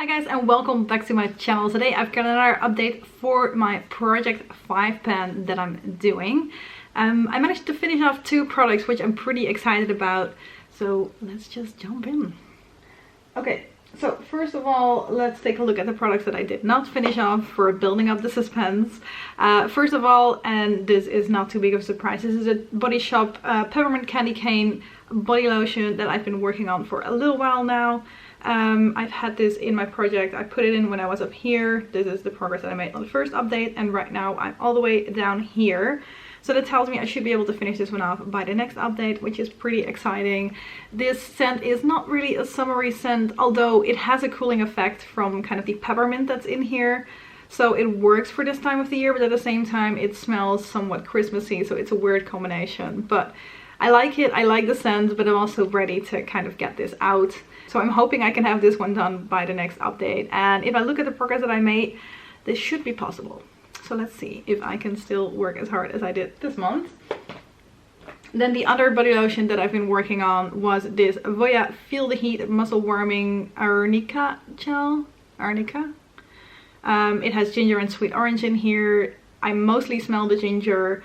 Hi guys, and welcome back to my channel. Today I've got another update for my Project 5 pan that I'm doing. I managed to finish off 2 products which I'm pretty excited about, so let's just jump in. Okay, so first of all, let's take a look at the products that I did not finish off for building up the suspense. First of all, and this is not too big of a surprise, this is a Body Shop Peppermint Candy Cane body lotion that I've been working on for a little while now. I've had this in my project. I put it in when I was up here. This is the progress that I made on the first update, and right now I'm all the way down here. So that tells me I should be able to finish this one off by the next update, which is pretty exciting. This scent is not really a summery scent, although it has a cooling effect from kind of the peppermint that's in here. So it works for this time of the year, but at the same time it smells somewhat Christmassy, so it's a weird combination. But I like it, I like the scent, but I'm also ready to kind of get this out. So I'm hoping I can have this one done by the next update. And if I look at the progress that I made, this should be possible. So let's see if I can still work as hard as I did this month. Then the other body lotion that I've been working on was this Voya Feel the Heat Muscle Warming Arnica gel. Arnica. It has ginger and sweet orange in here. I mostly smell the ginger,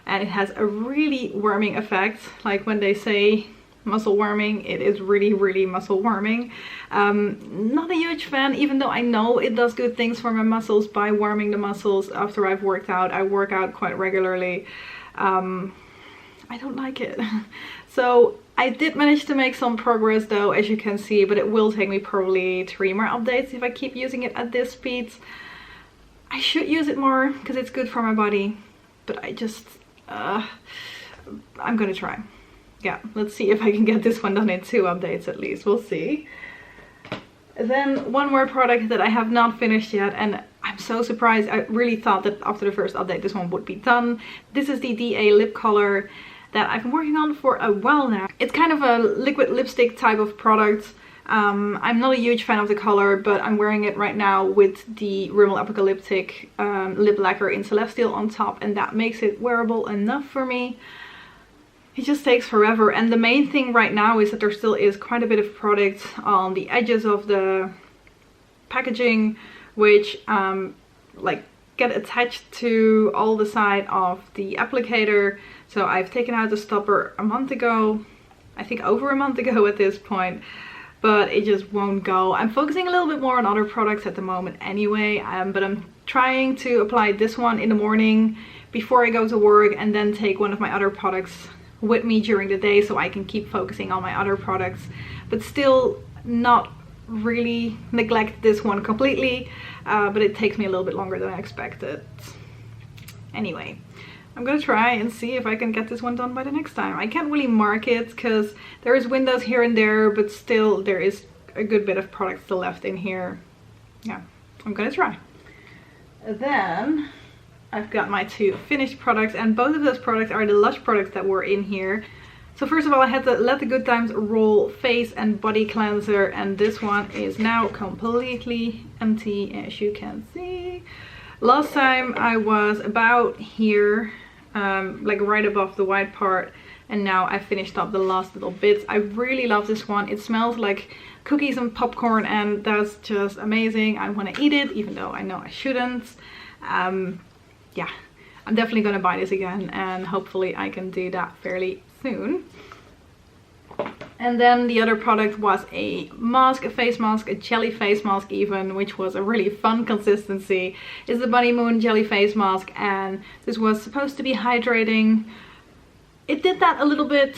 and it has a really warming effect. Like when they say muscle warming, it is really muscle warming. Not a huge fan, even though I know it does good things for my muscles by warming the muscles after I've worked out. I work out quite regularly. I don't like it. So I did manage to make some progress though, as you can see, but it will take me probably 3 more updates if I keep using it at this speed. I should use it more because it's good for my body, but I just I'm gonna try. Yeah, let's see if I can get this one done in 2 updates at least. We'll see. Then one more product that I have not finished yet, and I'm so surprised. I really thought that after the first update this one would be done. This is the DA lip color that I've been working on for a while now. It's kind of a liquid lipstick type of product. I'm not a huge fan of the color, but I'm wearing it right now with the Rimmel Apocalyptic lip lacquer in Celestial on top, and that makes it wearable enough for me. It just takes forever, and the main thing right now is that there still is quite a bit of product on the edges of the packaging, which like get attached to all the side of the applicator. So I've taken out the stopper a month ago, I think over a month ago at this point, but it just won't go. I'm focusing a little bit more on other products at the moment anyway, but I'm trying to apply this one in the morning before I go to work, and then take one of my other products with me during the day so I can keep focusing on my other products, but still not really neglect this one completely, but it takes me a little bit longer than I expected. Anyway, I'm gonna try and see if I can get this one done by the next time. I can't really mark it because there is windows here and there, but still there is a good bit of product still left in here. Yeah, I'm gonna try. Then I've got my 2 finished products, and both of those products are the Lush products that were in here. So first of all, I had the Let the Good Times Roll face and body cleanser, and this one is now completely empty, as you can see. Last time I was about here, like right above the white part, and now I finished up the last little bits. I really love this one. It smells like cookies and popcorn, and that's just amazing. I want to eat it, even though I know I shouldn't. Yeah, I'm definitely gonna buy this again, and hopefully I can do that fairly soon. And then the other product was a mask, a face mask, a jelly face mask even, which was a really fun consistency. It's the Bunny Moon jelly face mask, and this was supposed to be hydrating. It did that a little bit,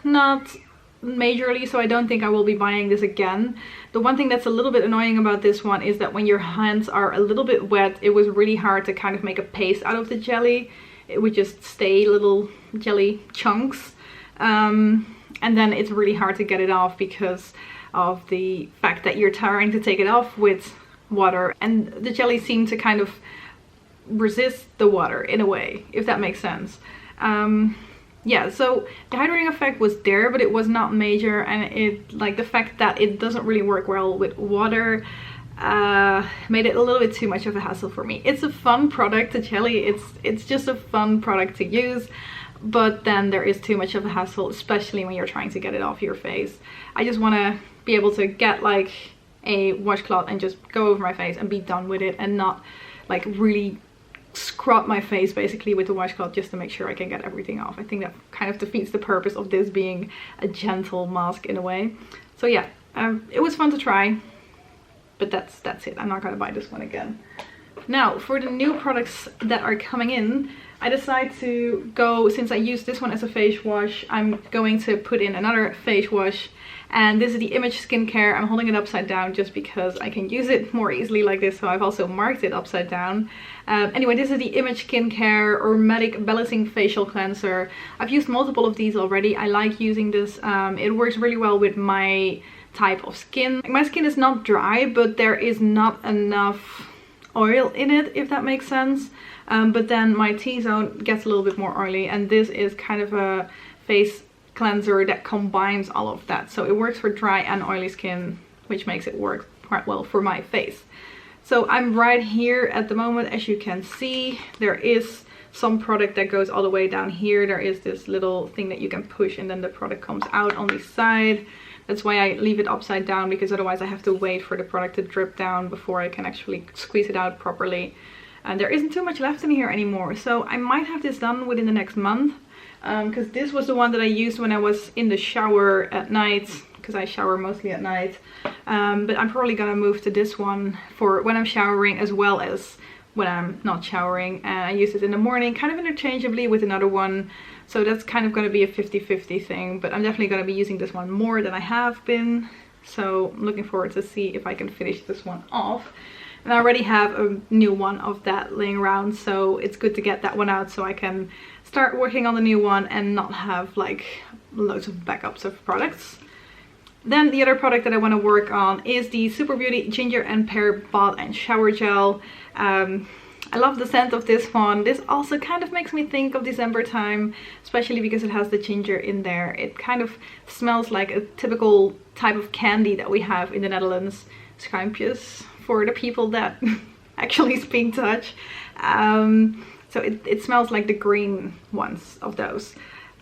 not majorly, so I don't think I will be buying this again. The one thing that's a little bit annoying about this one is that when your hands are a little bit wet, it was really hard to kind of make a paste out of the jelly. It would just stay little jelly chunks, and then it's really hard to get it off because of the fact that you're trying to take it off with water, and the jelly seemed to kind of resist the water in a way, if that makes sense. Yeah, so the hydrating effect was there, but it was not major, and it, like, the fact that it doesn't really work well with water made it a little bit too much of a hassle for me. It's a fun product, the jelly, it's just a fun product to use, but then there is too much of a hassle, especially when you're trying to get it off your face. I just want to be able to get like a washcloth and just go over my face and be done with it, and not like really scrub my face basically with the washcloth just to make sure I can get everything off. I think that kind of defeats the purpose of this being a gentle mask in a way. So yeah, it was fun to try, but that's it. I'm not gonna buy this one again. Now for the new products that are coming in, I decided to go, since I used this one as a face wash, I'm going to put in another face wash, and this is the Image Skincare. I'm holding it upside down just because I can use it more easily like this, so I've also marked it upside down. Anyway, this is the Image Skincare Ormedic Balancing Facial Cleanser. I've used multiple of these already. I like using this. It works really well with my type of skin. My skin is not dry, but there is not enough oil in it, if that makes sense. But then my T-zone gets a little bit more oily, and this is kind of a face cleanser that combines all of that. So it works for dry and oily skin, which makes it work quite well for my face. So I'm right here at the moment. As you can see, there is some product that goes all the way down here. There is this little thing that you can push and then the product comes out on the side. That's why I leave it upside down, because otherwise I have to wait for the product to drip down before I can actually squeeze it out properly. And there isn't too much left in here anymore, so I might have this done within the next month, because this was the one that I used when I was in the shower at night, because I shower mostly at night. But I'm probably gonna move to this one for when I'm showering as well as when I'm not showering. And I use it in the morning kind of interchangeably with another one, so that's kind of going to be a 50-50 thing. But I'm definitely going to be using this one more than I have been, so I'm looking forward to see if I can finish this one off. And I already have a new one of that laying around, so it's good to get that one out so I can start working on the new one and not have like loads of backups of products. Then the other product that I want to work on is the Super Beauty Ginger and Pear Bath and Shower Gel. I love the scent of this one. This also kind of makes me think of December time, especially because it has the ginger in there. It kind of smells like a typical type of candy that we have in the Netherlands. Schuimpjes for the people that actually speak Dutch. So it smells like the green ones of those.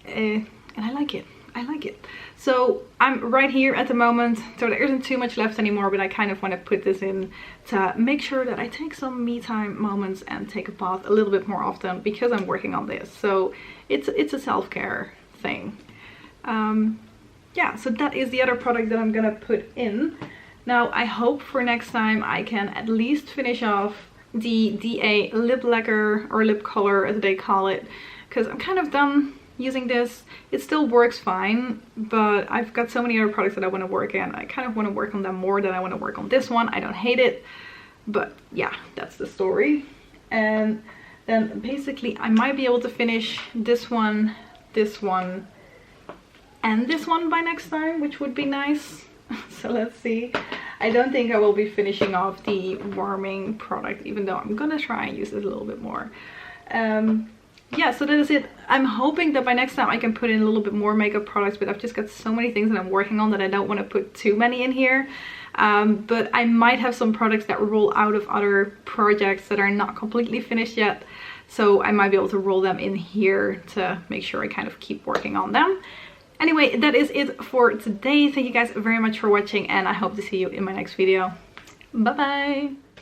And I like it. I like it. So I'm right here at the moment, so there isn't too much left anymore, but I kind of want to put this in to make sure that I take some me time moments and take a bath a little bit more often, because I'm working on this. So it's a self-care thing. Yeah, so that is the other product that I'm gonna put in. Now I hope for next time I can at least finish off the DA lip lacquer, or lip color as they call it, because I'm kind of done using this. It still works fine, but I've got so many other products that I want to work on. I kind of want to work on them more than I want to work on this one. I don't hate it, but yeah, that's the story. And then basically I might be able to finish this one, and this one by next time, which would be nice. So let's see. I don't think I will be finishing off the warming product, even though I'm gonna try and use it a little bit more. Yeah, so that is it. I'm hoping that by next time I can put in a little bit more makeup products, but I've just got so many things that I'm working on that I don't want to put too many in here. But I might have some products that roll out of other projects that are not completely finished yet, so I might be able to roll them in here to make sure I kind of keep working on them. Anyway, that is it for today. Thank you guys very much for watching, and I hope to see you in my next video. Bye bye!